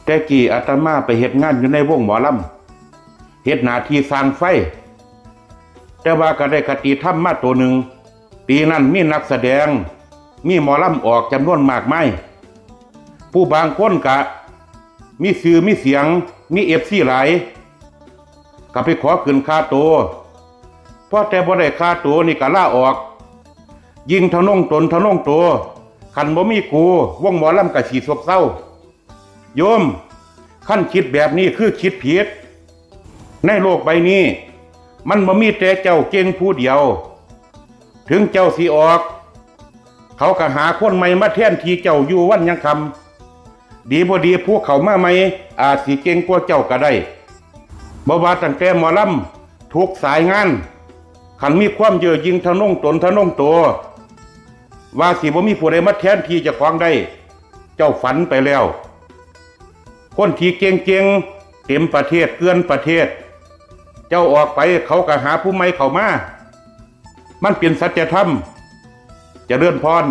แต่กี้อาตมาไปเฮ็ดงานอยู่ในวงหมอลำเฮ็ดหน้าที่สร้างไฟแต่ว่าก็ได้คติธรรมมาตัวหนึ่งปีนั้นมีนักแสดงมีหมอลำออกจำนวนมากมายผู้บางคนก็มีชื่อมีเสียงมีFCหลายก็ไปขอขึ้นค่าตัวพอแต่บ่ได้ค่าตัวนี่ก็ลาออกยิงทะนงตนทะนงตัวคันบ่มีกูวงหมอลำก็สิซบเซาโยมขั้นคิดแบบนี้คือคิดผิดในโลกใบนี้มันบ่มีแต่เจ้าเก่งผู้เดียวถึงเจ้าสิออกเขาก็หาคนใหม่มาแทนที่เจ้าอยู่วันยังคำดีบ่ดีพวกเขามาใหม่อาจสิเก่งกว่าเจ้าก็ได้บ่ว่าตั้งแต่หมอลำทุกสายงานคันมีความเย่อหยิ่งทะนงตนทะนงตัวว่าสิบ่มีผู้ใดมาแทนที่เจ้าของได้เจ้าฝันไปแล้วคนที่เก่งๆเต็มประเทศเกินประเทศเจ้าออกไปเขาก็หาผู้ใหม่เข้ามามันเป็นสัจธรรมเจริญพร